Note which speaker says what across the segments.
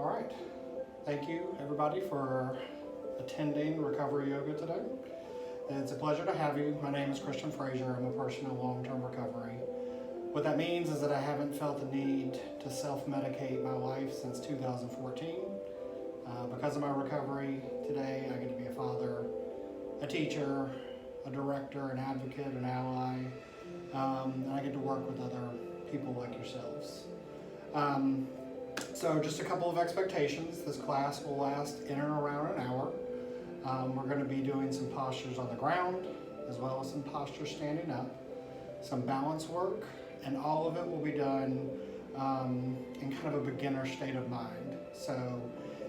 Speaker 1: All right. Thank you, everybody, for attending Recovery Yoga today. It's a pleasure to have you. My name is Frazier. I'm a person in long-term recovery. What that means is that I haven't felt the need to self-medicate my life since 2014. Because of my recovery today, I get to be a father, a teacher, a director, an advocate, an ally, and I get to work with other people like yourselves. So just a couple of expectations. This class will last in and around an hour. We're going to be doing some postures on the ground, as well as some postures standing up, some balance work, and all of it will be done in kind of a beginner state of mind. So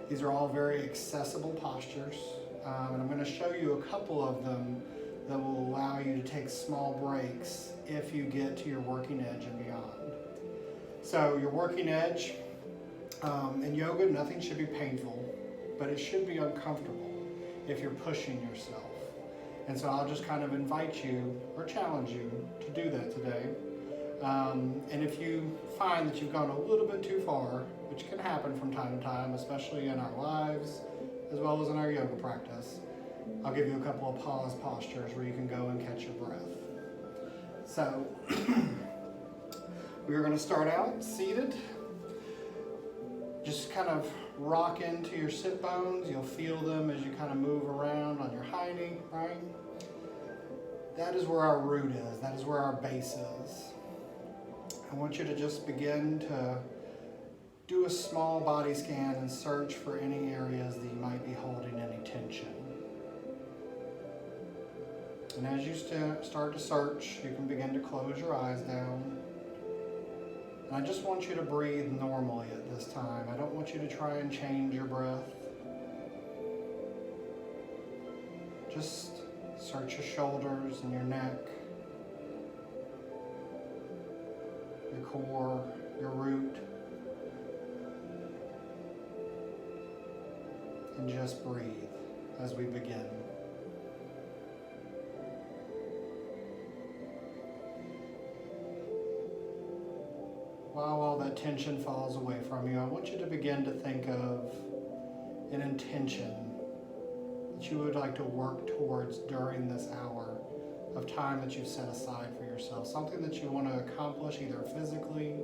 Speaker 1: these are all very accessible postures, and I'm going to show you a couple of them that will allow you to take small breaks if you get to your working edge and beyond. So your working edge, in yoga, nothing should be painful, but it should be uncomfortable if you're pushing yourself. And so I'll just kind of invite you or challenge you to do that today. And if you find that you've gone a little bit too far, which can happen from time to time, especially in our lives, as well as in our yoga practice, I'll give you a couple of pause postures where you can go and catch your breath. So we're going to start out seated. Just kind of rock into your sit bones. You'll feel them as you kind of move around on your hiney, right? That is where our root is. That is where our base is. I want you to just begin to do a small body scan and search for any areas that you might be holding any tension. And as you start to search, you can begin to close your eyes down. And I just want you to breathe normally at this time. I don't want you to try and change your breath. Just search your shoulders and your neck, your core, your root. And just breathe as we begin. While all that tension falls away from you, I want you to begin to think of an intention that you would like to work towards during this hour of time that you've set aside for yourself. Something that you want to accomplish either physically,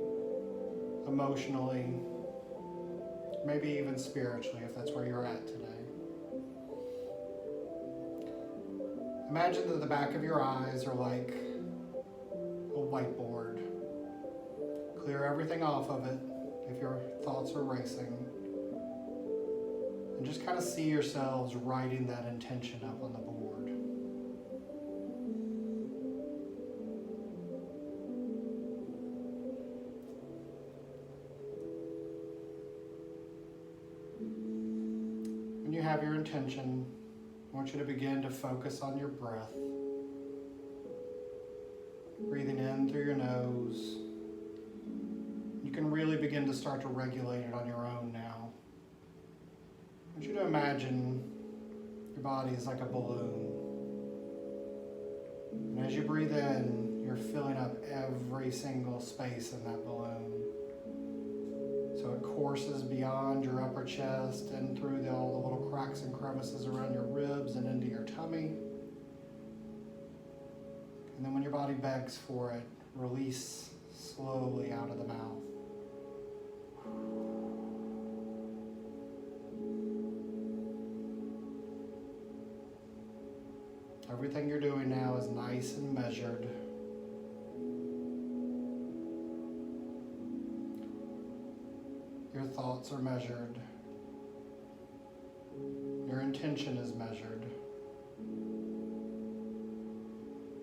Speaker 1: emotionally, maybe even spiritually if that's where you're at today. Imagine that the back of your eyes are like a whiteboard. Clear everything off of it if your thoughts are racing. And just kind of see yourselves writing that intention up on the board. When you have your intention, I want you to begin to focus on your breath. Breathing in through your nose. You can really begin to start to regulate it on your own now. I want you to imagine your body is like a balloon. And as you breathe in, you're filling up every single space in that balloon. So it courses beyond your upper chest and through all the little cracks and crevices around your ribs and into your tummy. And then when your body begs for it, release slowly out of the mouth. Everything you're doing now is nice and measured. Your thoughts are measured. Your intention is measured.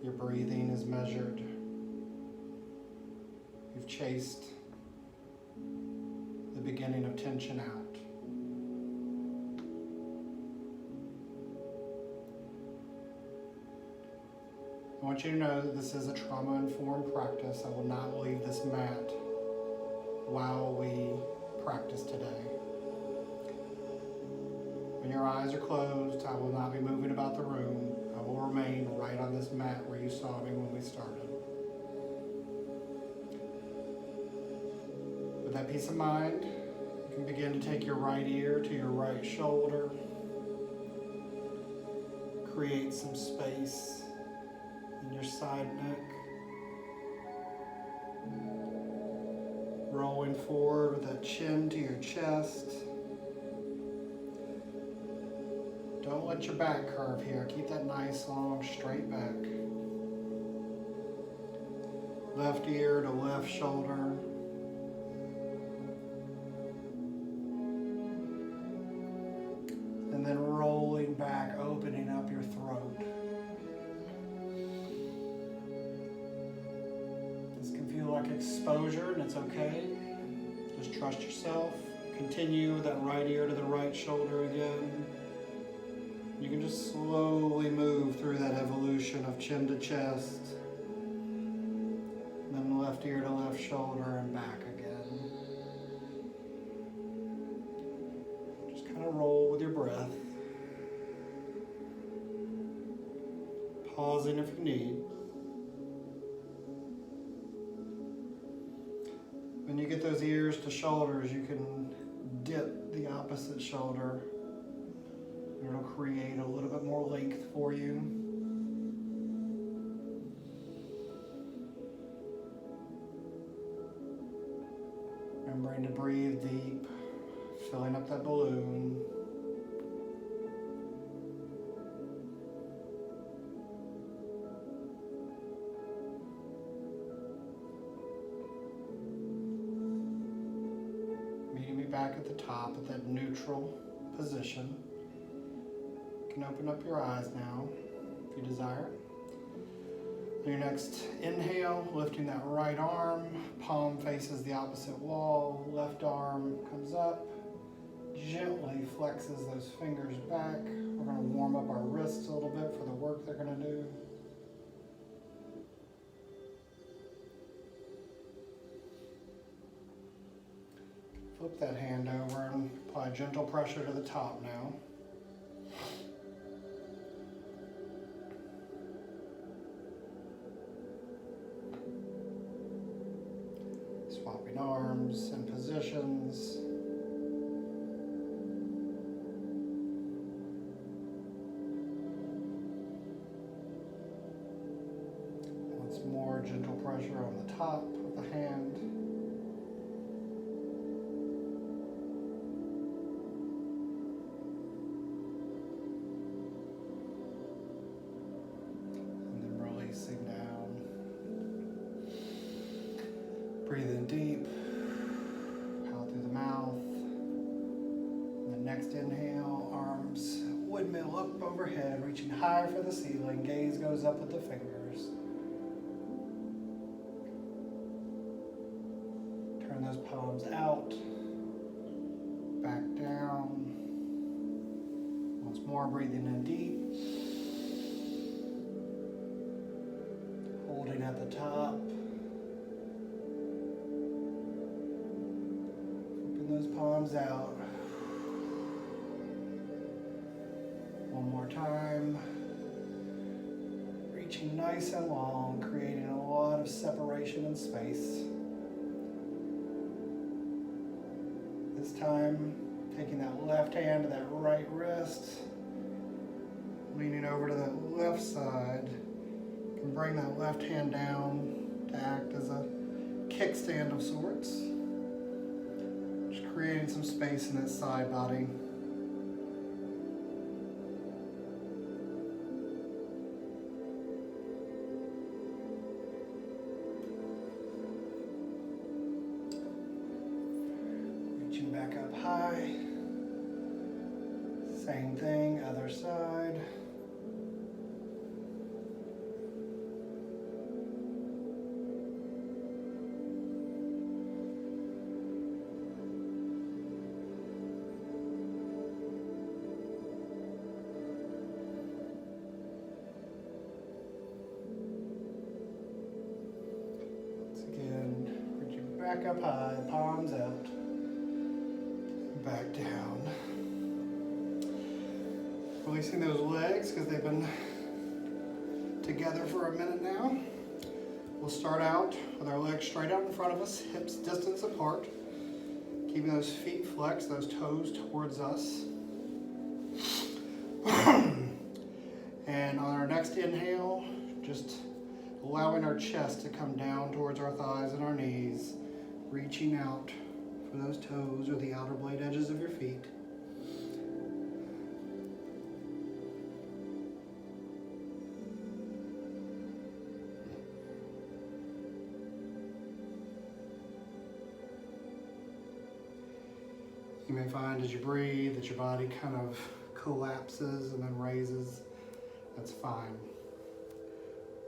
Speaker 1: Your breathing is measured. You've chased the beginning of tension out. I want you to know that this is a trauma-informed practice. I will not leave this mat while we practice today. When your eyes are closed, I will not be moving about the room. I will remain right on this mat where you saw me when we started. With that peace of mind, You can begin to take your right ear to your right shoulder. Create some space in your side neck. Rolling forward with that chin to your chest. Don't let your back curve here. Keep that nice, long, straight back. Left ear to left shoulder. And then rolling back, opening up your throat. This can feel like exposure, and it's okay. Just trust yourself. Continue with that right ear to the right shoulder again. You can just slowly move through that evolution of chin to chest. Then left ear to left shoulder and back again. Just kind of roll with your breath. Pausing if you need. When you get those ears to shoulders, you can dip the opposite shoulder. It'll create a little bit more length for you. Remembering to breathe deep, filling up that balloon. Meeting me back at the top at that neutral position. You can open up your eyes now if you desire. On your next inhale, lifting that right arm, palm faces the opposite wall, left arm comes up, gently flexes those fingers back. We're going to warm up our wrists a little bit for the work they're going to do. Flip that hand over and apply gentle pressure to the top now. Swapping arms and positions. Once more, gentle pressure on the top of the hand. And then releasing down. Breathe in deep, out through the mouth. And the next inhale, arms windmill up overhead, reaching higher for the ceiling. Gaze goes up with the fingers. Turn those palms out, back down. Once more, breathing in deep. Holding at the top. Those palms out. One more time. Reaching nice and long, creating a lot of separation and space. This time, taking that left hand to that right wrist, leaning over to that left side. You can bring that left hand down to act as a kickstand of sorts. Creating some space in that side body. Reaching back up high. Same thing, other side. Back up high, palms out, back down. Releasing those legs because they've been together for a minute now. We'll start out with our legs straight out in front of us, hips distance apart. Keep Keeping those feet flexed, those toes towards us. And on our next inhale, just allowing our chest to come down towards our thighs and our knees, reaching out for those toes or the outer blade edges of your feet. You may find as you breathe that your body kind of collapses and then raises. That's fine.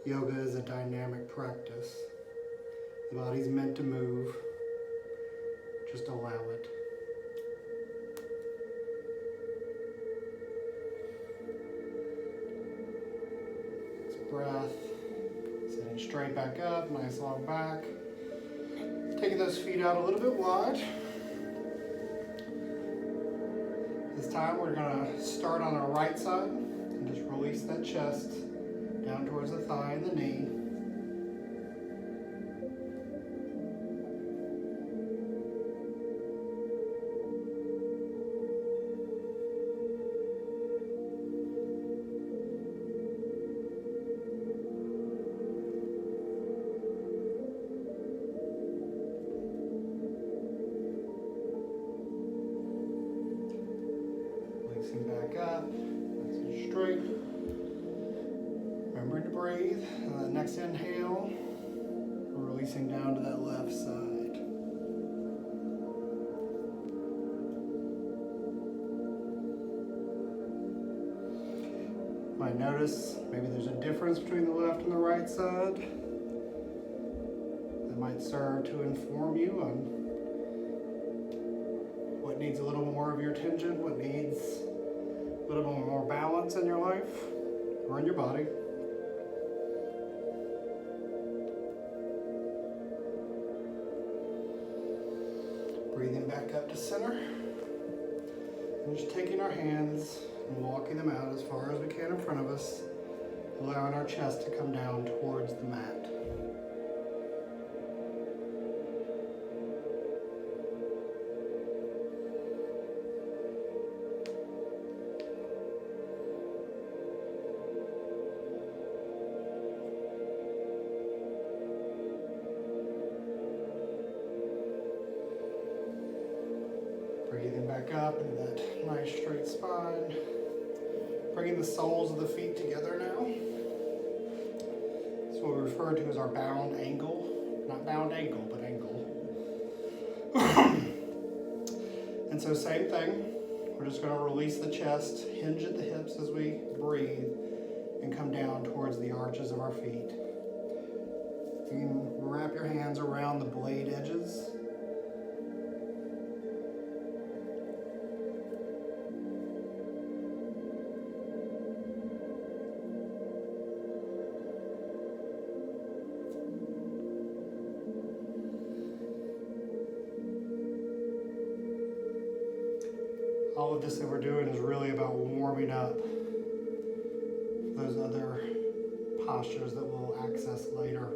Speaker 1: Yoga is a dynamic practice. The body's meant to move. Just allow it. Next breath. Sitting straight back up, nice long back. Taking those feet out a little bit wide. This time we're going to start on our right side and just release that chest down towards the thigh and the knee. Back up, nice and straight. Remembering to breathe. And that next inhale, we're releasing down to that left side. You might notice maybe there's a difference between the left and the right side. That might serve to inform you on what needs a little more of your attention, what needs a little more balance in your life or in your body. Breathing back up to center. And just taking our hands and walking them out as far as we can in front of us, allowing our chest to come down towards the mat. Breathing back up into that nice straight spine. Bringing the soles of the feet together now. It's what we refer to as our bound angle. Not bound ankle, but angle. And so same thing. We're just going to release the chest, hinge at the hips as we breathe, and come down towards the arches of our feet. You can wrap your hands around the blade edges. All of this that we're doing is really about warming up those other postures that we'll access later.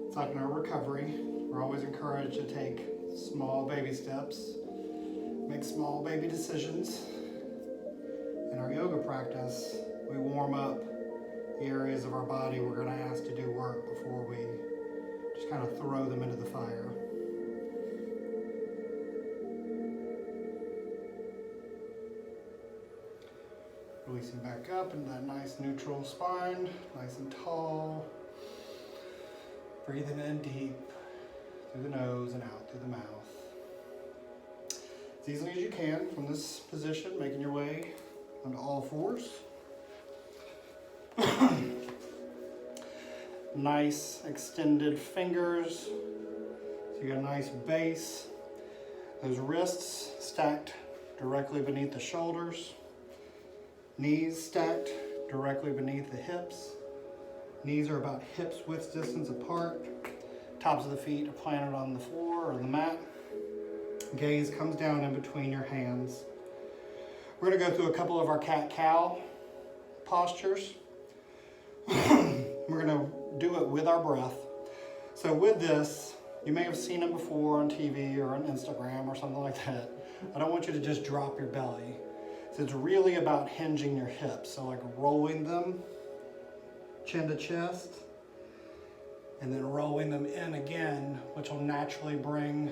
Speaker 1: It's like in our recovery, we're always encouraged to take small baby steps, make small baby decisions. In our yoga practice, we warm up the areas of our body we're going to ask to do work before we just kind of throw them into the fire. Releasing back up into that nice neutral spine, nice and tall. Breathing in deep through the nose and out through the mouth. As easily as you can from this position, making your way onto all fours. Nice extended fingers, so you got a nice base. Those wrists stacked directly beneath the shoulders. Knees stacked directly beneath the hips. Knees are about hips width distance apart. Tops of the feet are planted on the floor or the mat. Gaze comes down in between your hands. We're going to go through a couple of our cat-cow postures. We're going to do it with our breath. So with this, you may have seen it before on TV or on Instagram or something like that. I don't want you to just drop your belly. So it's really about hinging your hips. So like rolling them chin to chest and then rolling them in again, which will naturally bring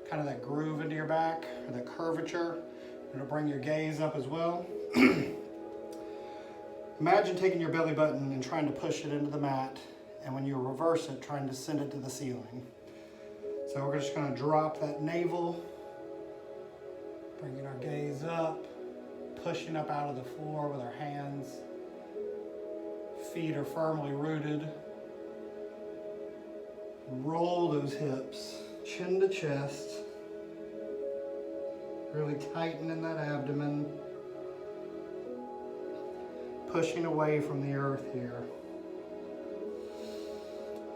Speaker 1: kind of that groove into your back or that curvature. It'll bring your gaze up as well. Imagine taking your belly button and trying to push it into the mat, and when you reverse it, trying to send it to the ceiling. So we're just going to drop that navel, bringing our gaze up, pushing up out of the floor with our hands. Feet are firmly rooted. Roll those hips, chin to chest. Really tightening that abdomen. Pushing away from the earth here.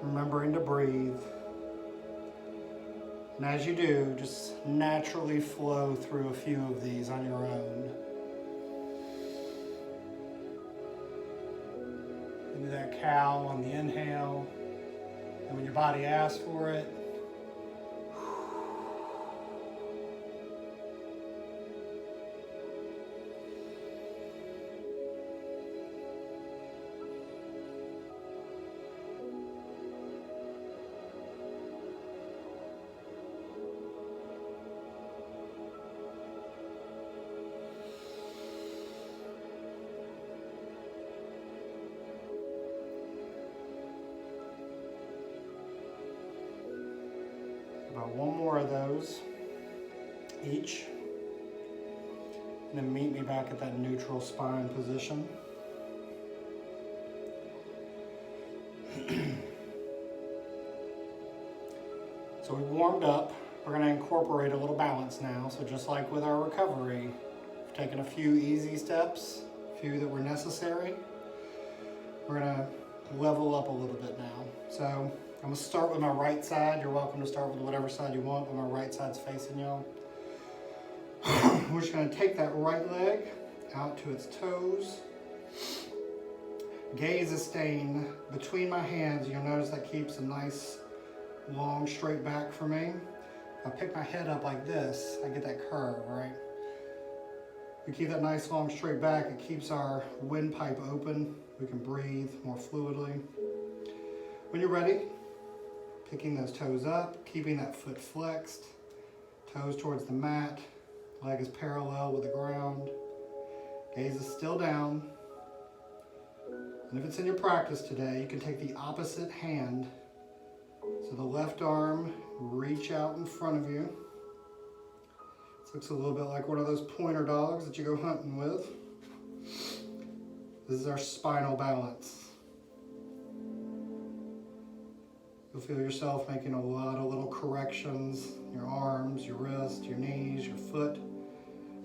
Speaker 1: Remembering to breathe. And as you do, just naturally flow through a few of these on your own. Into that cow on the inhale. And when your body asks for it, about one more of those each, and then meet me back at that neutral spine position. So we warmed up. We're going to incorporate a little balance now. So just like with our recovery, we've taken a few easy steps, a few that were necessary. We're going to level up a little bit now. So I'm going to start with my right side. You're welcome to start with whatever side you want, but my right side's facing y'all. We're just going to take that right leg out to its toes. Gaze is staying between my hands. You'll notice that keeps a nice, long, straight back for me. If I pick my head up like this, I get that curve, right? We keep that nice, long, straight back. It keeps our windpipe open. We can breathe more fluidly. When you're ready, picking those toes up, keeping that foot flexed, toes towards the mat, leg is parallel with the ground, gaze is still down. And if it's in your practice today, you can take the opposite hand. So the left arm, reach out in front of you. This looks a little bit like one of those pointer dogs that you go hunting with. This is our spinal balance. You'll feel yourself making a lot of little corrections. Your arms, your wrist, your knees, your foot.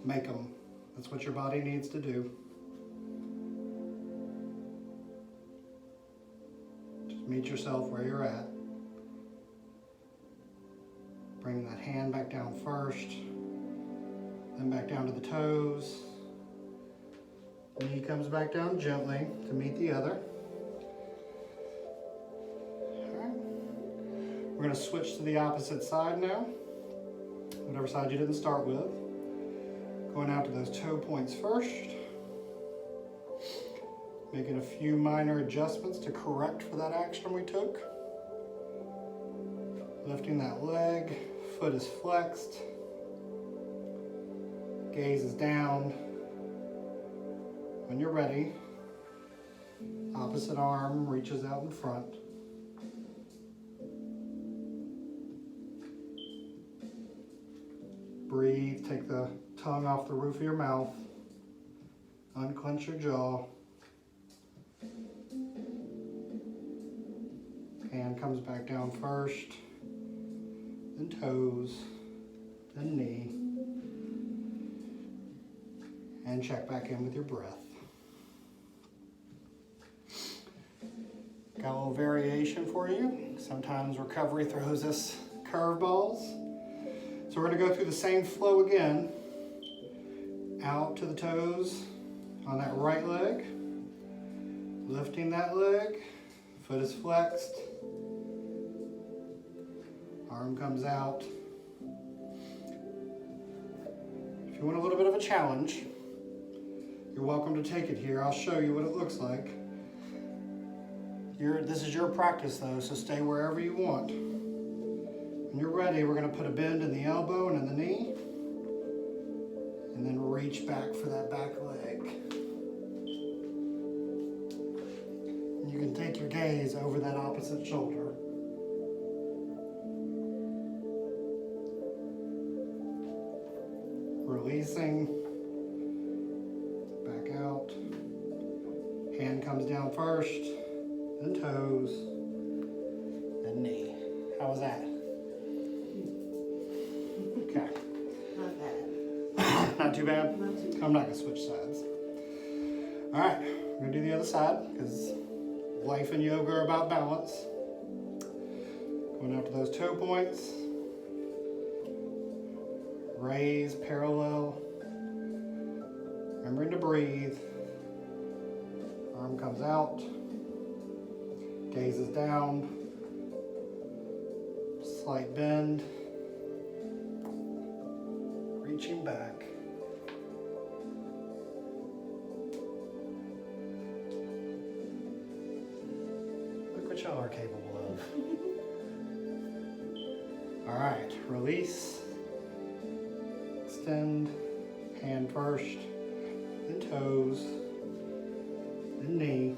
Speaker 1: Make them. That's what your body needs to do. Just meet yourself where you're at. Bring that hand back down first, then back down to the toes. Knee comes back down gently to meet the other. We're going to switch to the opposite side now, whatever side you didn't start with. Going out to those toe points first. Making a few minor adjustments to correct for that action we took. Lifting that leg, foot is flexed. Gaze is down. When you're ready, opposite arm reaches out in front. Breathe, take the tongue off the roof of your mouth. Unclench your jaw. Hand comes back down first, then toes, then knee. And check back in with your breath. Got a little variation for you. Sometimes recovery throws us curveballs. So we're going to go through the same flow again. Out to the toes on that right leg. Lifting that leg. Foot is flexed. Arm comes out. If you want a little bit of a challenge, you're welcome to take it here. I'll show you what it looks like. This is your practice though, so stay wherever you want. When you're ready, we're going to put a bend in the elbow and in the knee, and then reach back for that back leg. You can take your gaze over that opposite shoulder. Releasing, back out. Hand comes down first, then toes, then knee. How was that? Okay.
Speaker 2: Not bad.
Speaker 1: Not too bad?
Speaker 2: Not too bad.
Speaker 1: I'm not gonna switch sides. All right, we're gonna do the other side because life and yoga are about balance. Going after those toe points. Raise parallel. Remembering to breathe. Arm comes out. Gaze is down. Slight bend. Reaching back. Look what y'all are capable of. All right, release. Extend, hand first, then toes, then knee.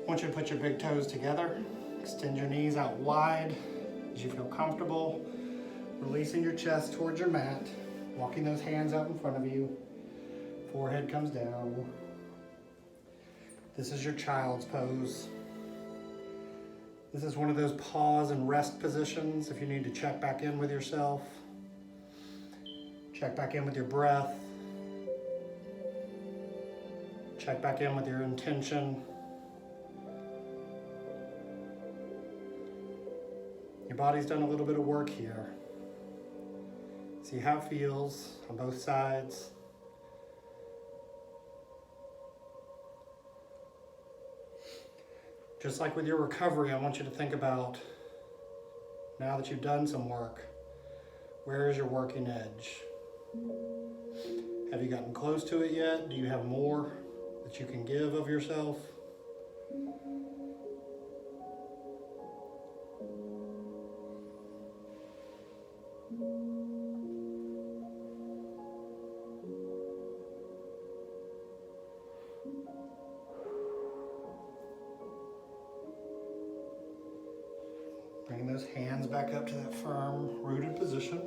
Speaker 1: I want you to put your big toes together. Extend your knees out wide as you feel comfortable. Releasing your chest towards your mat. Walking those hands out in front of you. Forehead comes down. This is your child's pose. This is one of those pause and rest positions if you need to check back in with yourself. Check back in with your breath. Check back in with your intention. Your body's done a little bit of work here. See how it feels on both sides. Just like with your recovery, I want you to think about, now that you've done some work, where is your working edge? Have you gotten close to it yet? Do you have more that you can give of yourself? Bring those hands back up to that firm, rooted position.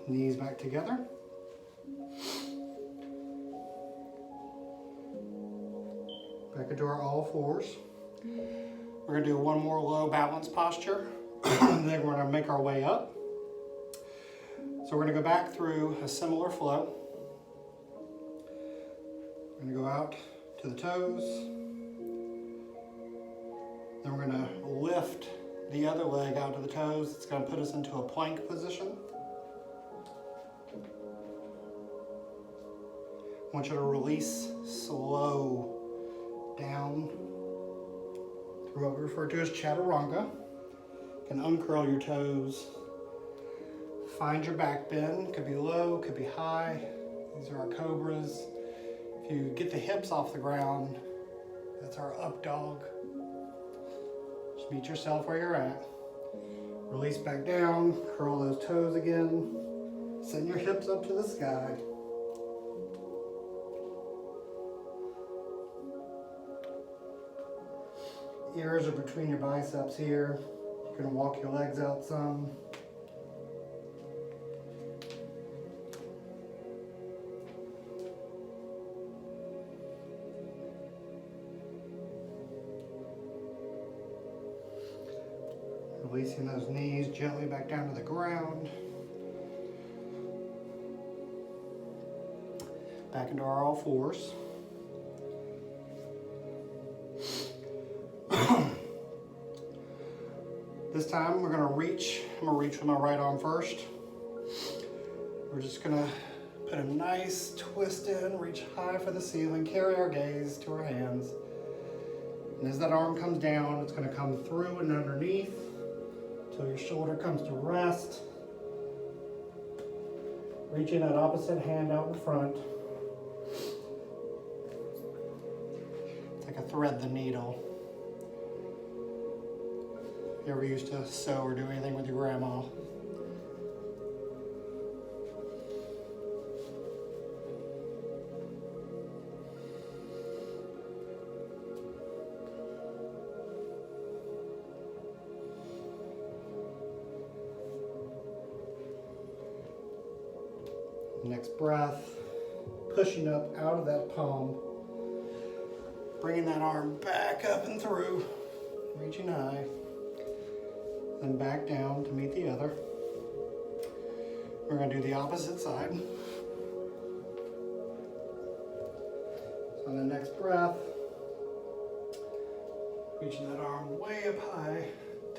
Speaker 1: Knees back together. Back into our all fours. We're going to do one more low balance posture. Then we're going to make our way up. So we're going to go back through a similar flow. We're going to go out to the toes. Then we're going to lift the other leg out to the toes. It's going to put us into a plank position. I want you to release slow down through what we refer to as chaturanga. You can uncurl your toes. Find your back bend. Could be low, could be high. These are our cobras. If you get the hips off the ground, that's our up dog. Just meet yourself where you're at. Release back down, curl those toes again. Send your hips up to the sky. Ears are between your biceps here. You're going to walk your legs out some. Releasing those knees gently back down to the ground. Back into our all fours. This time we're going to reach. I'm going to reach with my right arm first. We're just going to put a nice twist in, reach high for the ceiling, carry our gaze to our hands. And as that arm comes down, it's going to come through and underneath till your shoulder comes to rest. Reaching that opposite hand out in front. It's like a thread the needle. You ever used to sew or do anything with your grandma? Next breath, pushing up out of that palm, bringing that arm back up and through, reaching high, then back down to meet the other. We're going to do the opposite side. So on the next breath, reaching that arm way up high,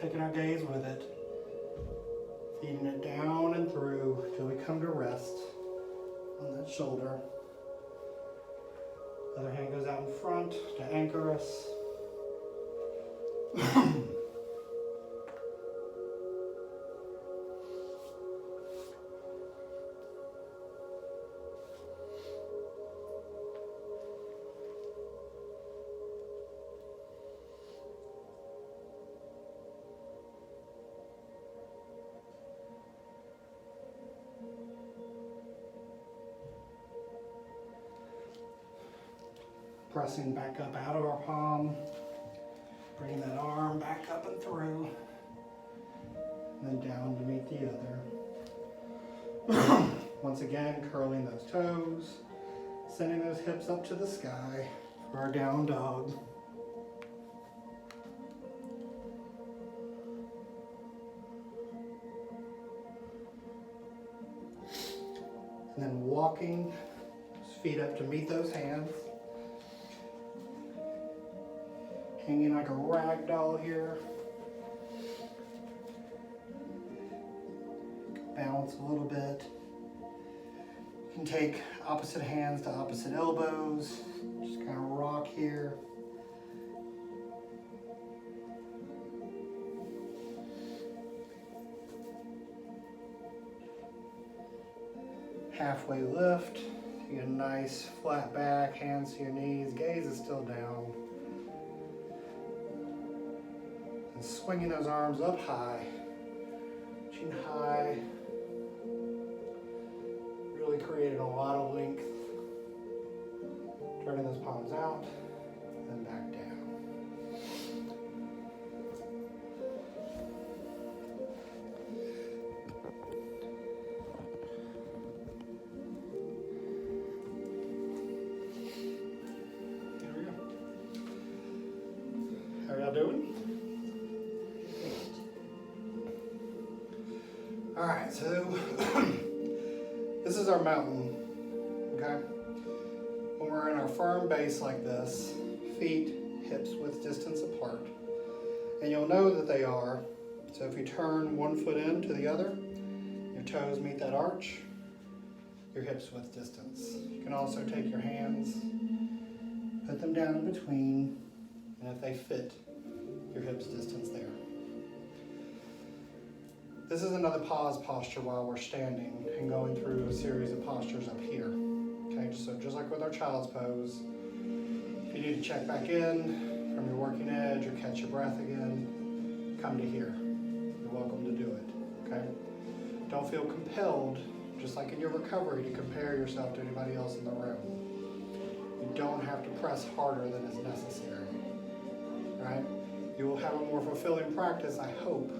Speaker 1: taking our gaze with it, feeding it down and through till we come to rest on that shoulder. Other hand goes out in front to anchor us. Pressing back up out of our palm, bringing that arm back up and through, and then down to meet the other. Once again, curling those toes, sending those hips up to the sky for our down dog. And then walking, feet up to meet those hands. Hanging like a rag doll here. Balance a little bit. You can take opposite hands to opposite elbows. Just kind of rock here. Halfway lift. You get a nice flat back, hands to your knees, gaze is still down. And swinging those arms up high, reaching high, really creating a lot of length. Turning those palms out, then back down. There we go. How are y'all doing? All right, so this is our mountain, okay? When we're in our firm base like this, feet, hips width distance apart, and you'll know that they are. So if you turn one foot in to the other, your toes meet that arch, your hips width distance. You can also take your hands, put them down in between, and if they fit, your hips distance there. This is another pause posture while we're standing and going through a series of postures up here. Okay, so just like with our child's pose, if you need to check back in from your working edge or catch your breath again, come to here. You're welcome to do it, okay? Don't feel compelled, just like in your recovery, to compare yourself to anybody else in the room. You don't have to press harder than is necessary, right? You will have a more fulfilling practice, I hope,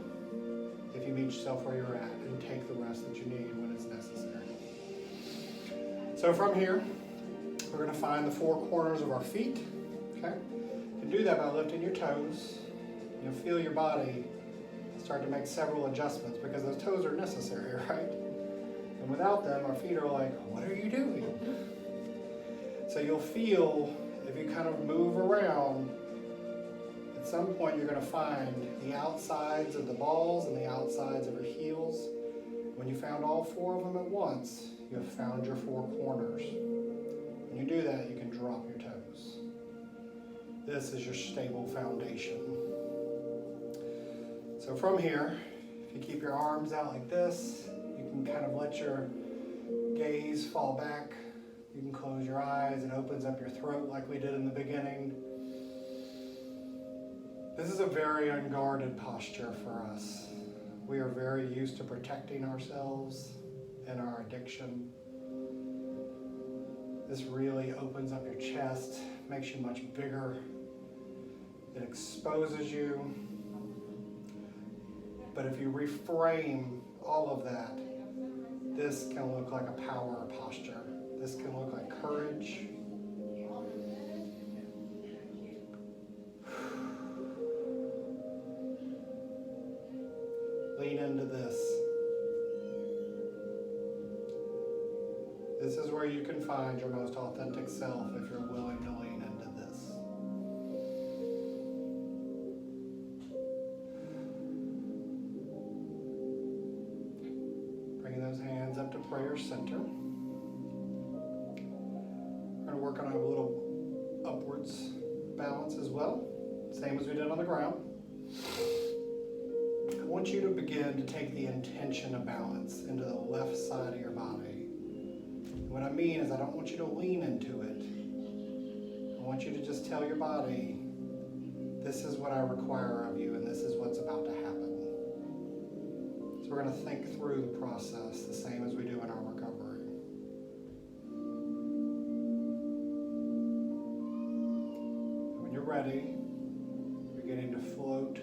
Speaker 1: if you meet yourself where you're at and take the rest that you need when it's necessary. So from here, we're going to find the four corners of our feet, okay? You can do that by lifting your toes. You'll feel your body start to make several adjustments because those toes are necessary, right? And without them, our feet are like, what are you doing? So you'll feel, if you kind of move around, at some point you're going to find the outsides of the balls and the outsides of your heels. When you found all four of them at once, you have found your four corners. When you do that, you can drop your toes. This is your stable foundation. So from here, if you keep your arms out like this, you can kind of let your gaze fall back. You can close your eyes. It opens up your throat like we did in the beginning. This is a very unguarded posture for us. We are very used to protecting ourselves and our addiction. This really opens up your chest, makes you much bigger. It exposes you. But if you reframe all of that, this can look like a power posture. This can look like courage. Lean into this. This is where you can find your most authentic self if you're willing to lean into this. Bringing those hands up to prayer center. We're going to work on a little upwards balance as well, same as we did on the ground. I want you to begin to take the intention of balance into the left side of your body. What I mean is I don't want you to lean into it. I want you to just tell your body, this is what I require of you and this is what's about to happen. So we're going to think through the process the same as we do in our recovery. When you're ready, beginning to float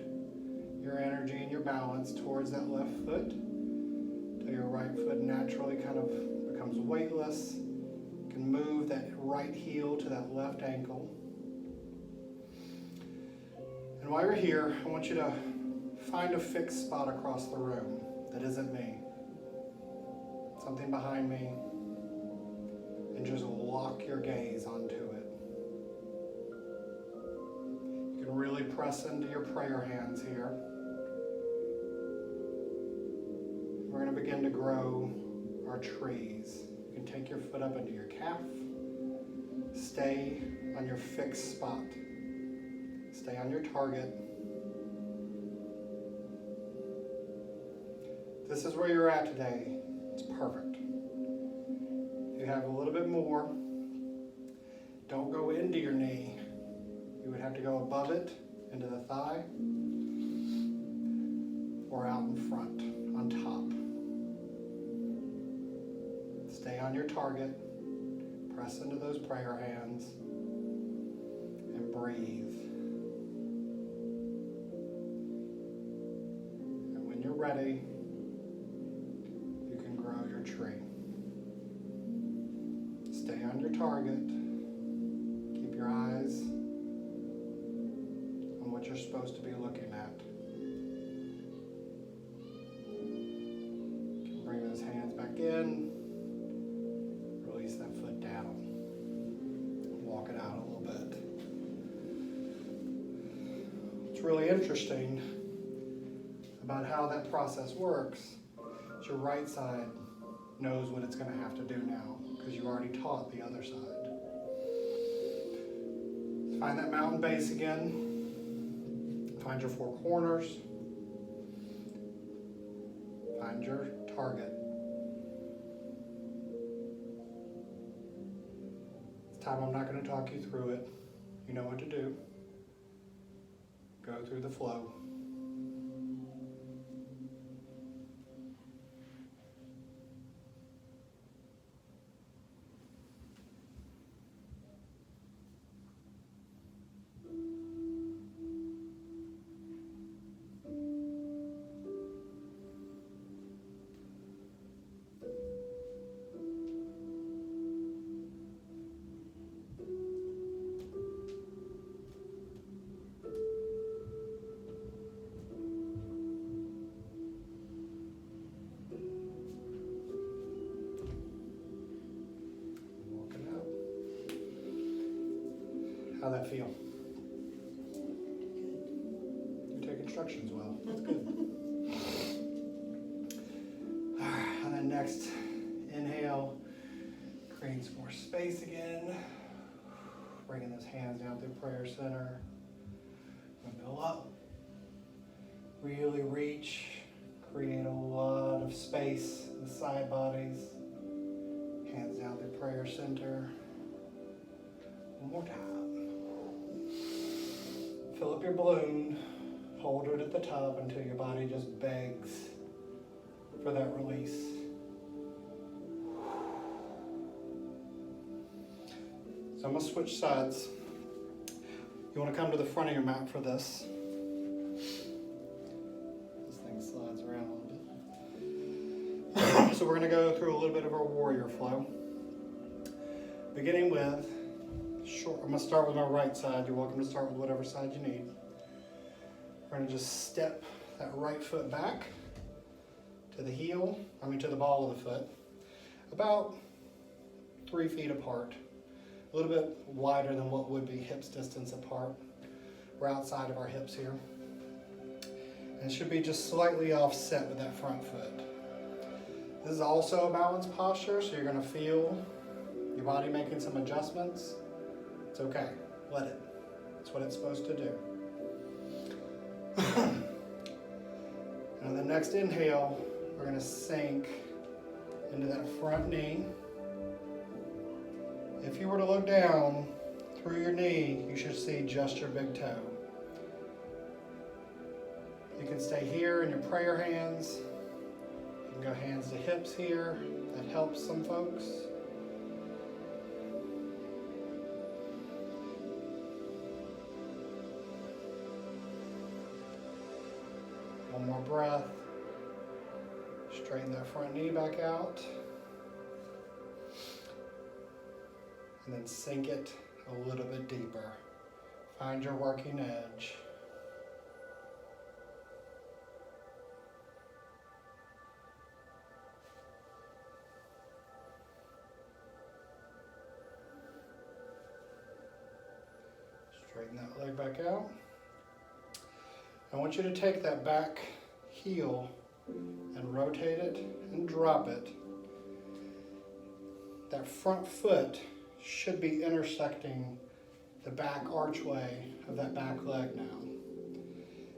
Speaker 1: your energy and your balance towards that left foot till your right foot naturally kind of becomes weightless. You can move that right heel to that left ankle. And while you're here, I want you to find a fixed spot across the room that isn't me. Something behind me. And just lock your gaze onto it. You can really press into your prayer hands here. We're going to begin to grow our trees. You can take your foot up into your calf. Stay on your fixed spot. Stay on your target. This is where you're at today. It's perfect. If you have a little bit more, don't go into your knee. You would have to go above it, into the thigh, or out in front, on top. Stay on your target, press into those prayer hands, and breathe. And when you're ready, you can grow your tree. Stay on your target. Keep your eyes on what you're supposed to be looking at. You can bring those hands back in. Release that foot down. Walk it out a little bit. What's really interesting about how that process works is your right side knows what it's going to have to do now because you already taught the other side. Find that mountain base again. Find your four corners. Find your target. This time I'm not going to talk you through it. You know what to do. Go through the flow. How'd that feel? You take instructions well. That's good. And then next, inhale, creating some more space again. bringing those hands down through prayer center. Go up. Really reach. Create a lot of space in the side bodies. Hands down through prayer center. One more time. Fill up your balloon. Hold it at the top until your body just begs for that release. So I'm going to switch sides. You want to come to the front of your mat for this. This thing slides around a little bit. So we're going to go through a little bit of our warrior flow. Beginning with short. I'm going to start with my right side. You're welcome to start with whatever side you need. We're going to just step that right foot back to the heel, to the ball of the foot, about 3 feet apart. A little bit wider than what would be hips distance apart. We're outside of our hips here. And it should be just slightly offset with that front foot. This is also a balanced posture, so you're going to feel your body making some adjustments. It's okay. Let it. That's what it's supposed to do. And the next inhale, we're going to sink into that front knee. If you were to look down through your knee, you should see just your big toe. You can stay here in your prayer hands. You can go hands to hips here. That helps some folks. One more breath. Straighten that front knee back out. And then sink it a little bit deeper. Find your working edge. Straighten that leg back out. I want you to take that back heel and rotate it and drop it. That front foot should be intersecting the back archway of that back leg now.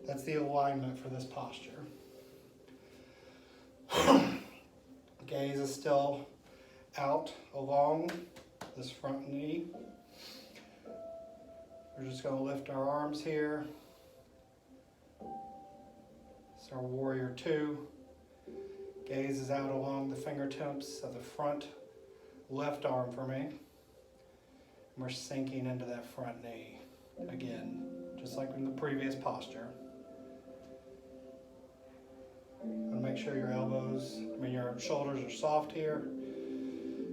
Speaker 1: That's the alignment for this posture. Gaze is still out along this front knee. We're just going to lift our arms here. It's our warrior 2. Gaze is out along the fingertips of the front left arm for me. We're sinking into that front knee. Again, just like in the previous posture. And make sure your your shoulders are soft here.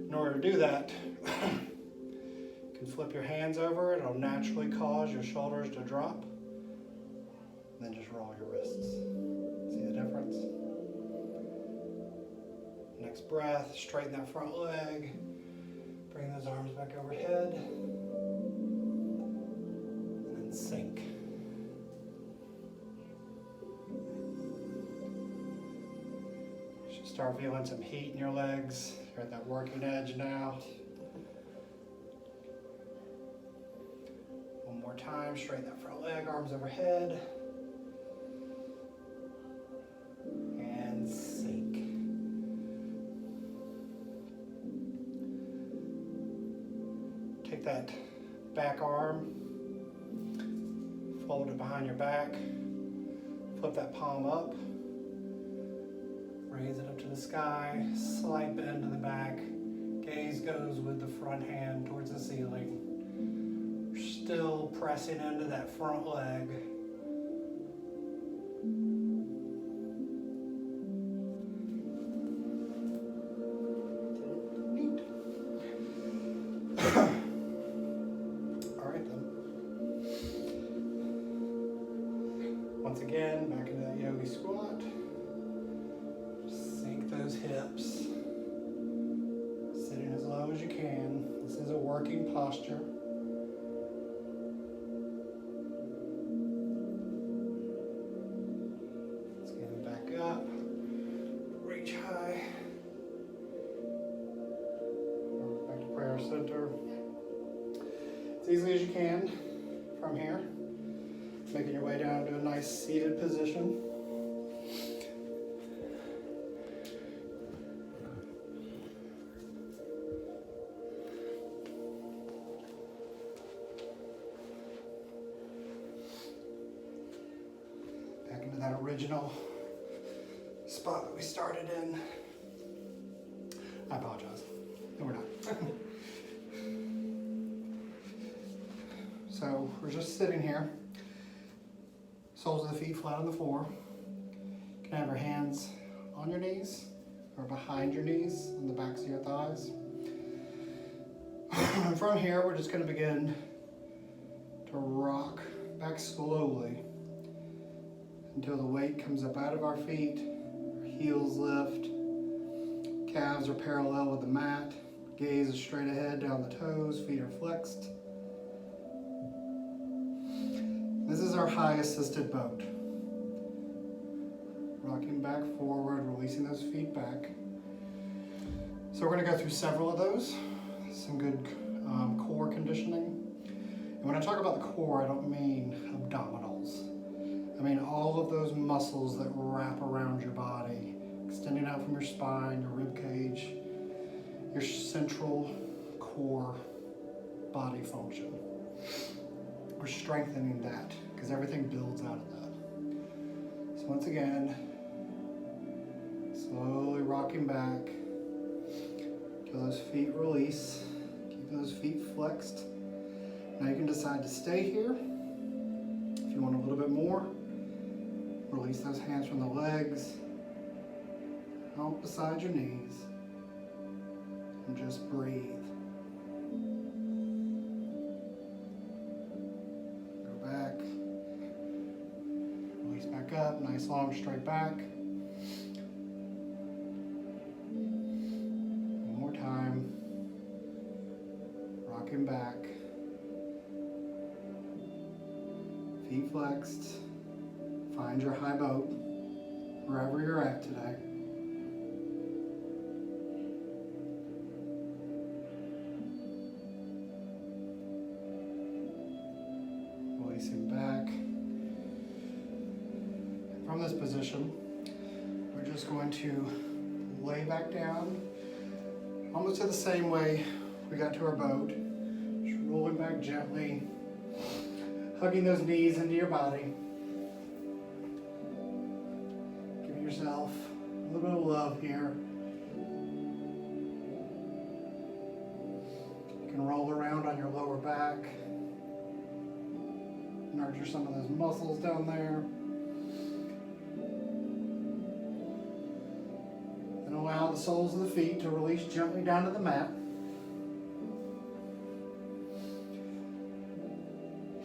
Speaker 1: In order to do that, you can flip your hands over. It'll naturally cause your shoulders to drop. And then just roll your wrists. See the difference? Next breath, straighten that front leg. Bring those arms back overhead. And then sink. You should start feeling some heat in your legs. You're at that working edge now. One more time, straighten that front leg, arms overhead. And sink. Take that back arm, fold it behind your back, flip that palm up, raise it up to the sky, slight bend to the back, gaze goes with the front hand towards the ceiling. You're still pressing into that front leg. Once again, back into that yogi squat. Sink those hips. Sitting as low as you can. This is a working posture. Let's get it back up. Reach high. Back to prayer center. As easily as you can from here. Making your way down to a nice seated position. Back into that original spot that we started in. I apologize. No, we're not. So we're just sitting here. Soles of the feet flat on the floor. You can have your hands on your knees or behind your knees on the backs of your thighs. And from here, we're just going to begin to rock back slowly until the weight comes up out of our feet, our heels lift, calves are parallel with the mat, gaze is straight ahead down the toes, feet are flexed. This is our high assisted boat. Rocking back forward, releasing those feet back. So we're going to go through several of those, some good core conditioning. And when I talk about the core, I don't mean abdominals. I mean all of those muscles that wrap around your body, extending out from your spine, your rib cage, your central core body function. We're strengthening that because everything builds out of that. So once again, slowly rocking back till those feet release. Keep those feet flexed. Now you can decide to stay here. If you want a little bit more, release those hands from the legs, out beside your knees, and just breathe. Go back, release back up, nice long straight back. One more time, rocking back. Feet flexed. Find your high boat wherever you're at today. Releasing back. From this position, we're just going to lay back down almost to the same way we got to our boat. Just rolling back gently. Hugging those knees into your body. Giving yourself a little bit of love here. You can roll around on your lower back. Nurture some of those muscles down there. And allow the soles of the feet to release gently down to the mat.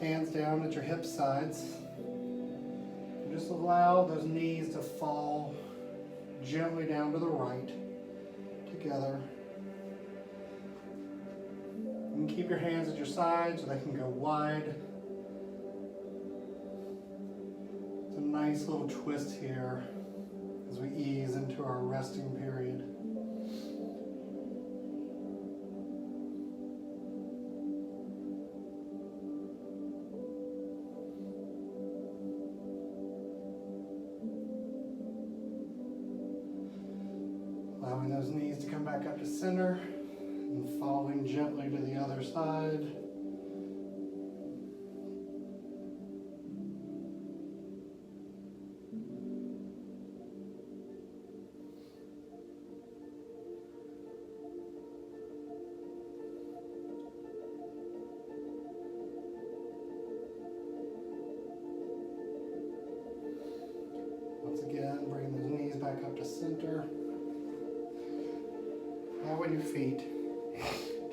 Speaker 1: Hands down at your hip sides. And just allow those knees to fall gently down to the right, together. You can keep your hands at your sides so they can go wide. It's a nice little twist here as we ease into our resting period. Allowing those knees to come back up to center and falling gently to the other side. Once again, bring those knees back up to center. Allowing your feet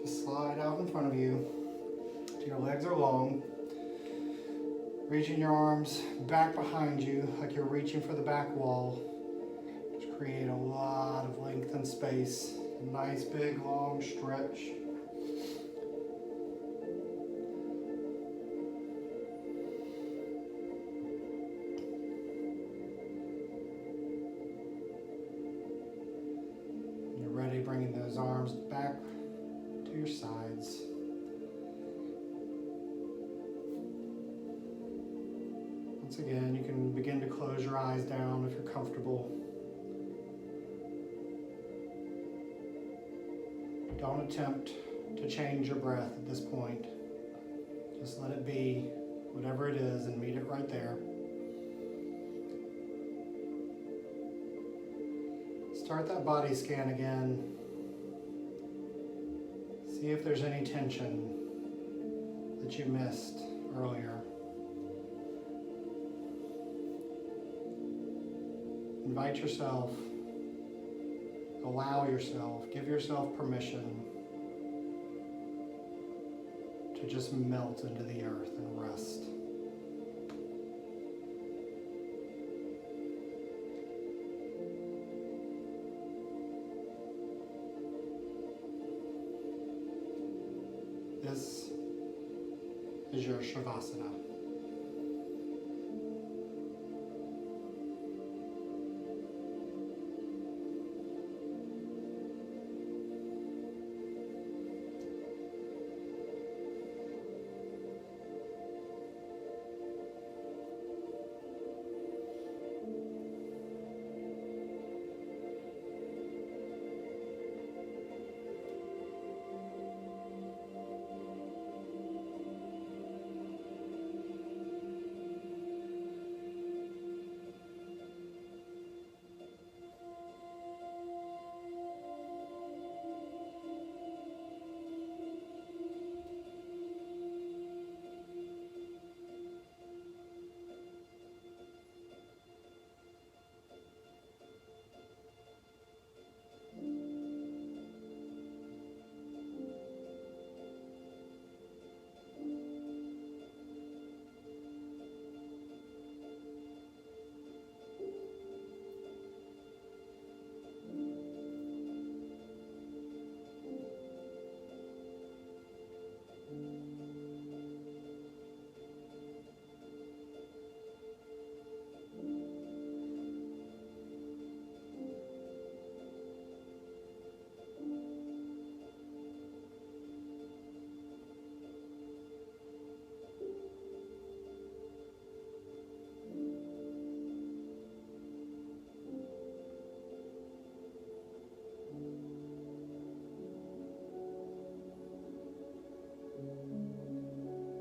Speaker 1: to slide out in front of you till your legs are long. Reaching your arms back behind you like you're reaching for the back wall. Just create a lot of length and space. A nice big long stretch. Bringing those arms back to your sides. Once again, you can begin to close your eyes down if you're comfortable. Don't attempt to change your breath at this point. Just let it be whatever it is and meet it right there. Start that body scan again. See if there's any tension that you missed earlier. Invite yourself, allow yourself, give yourself permission to just melt into the earth and rest. This is your Shavasana.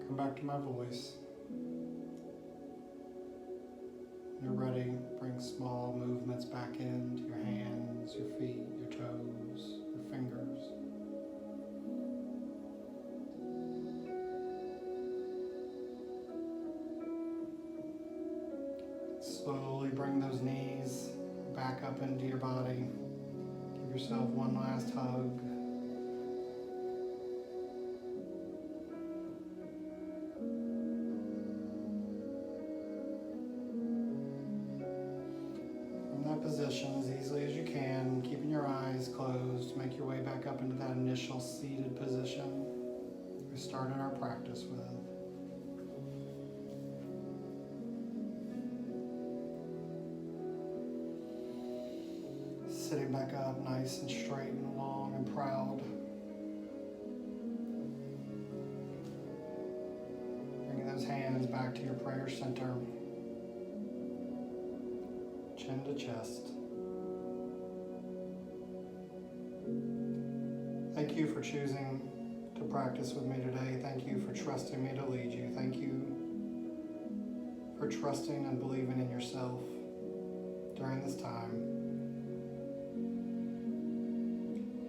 Speaker 1: Come back to my voice. When you're ready, bring small movements back into your hands, your feet, your toes, your fingers. Slowly bring those knees back up into your body. Give yourself one last hug. Position as easily as you can, keeping your eyes closed. Make your way back up into that initial seated position we started our practice with. Sitting back up nice and straight and long and proud. Bringing those hands back to your prayer center. Chin to chest. Thank you for choosing to practice with me today. Thank you for trusting me to lead you. Thank you for trusting and believing in yourself during this time.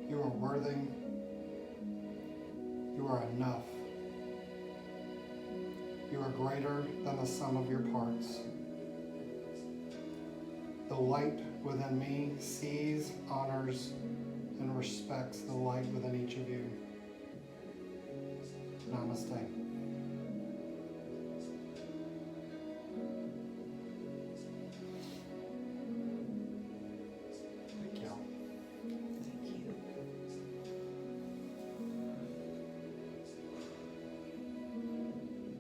Speaker 1: You are worthy. You are enough. You are greater than the sum of your parts. The light within me sees, honors, and respects the light within each of you. Namaste.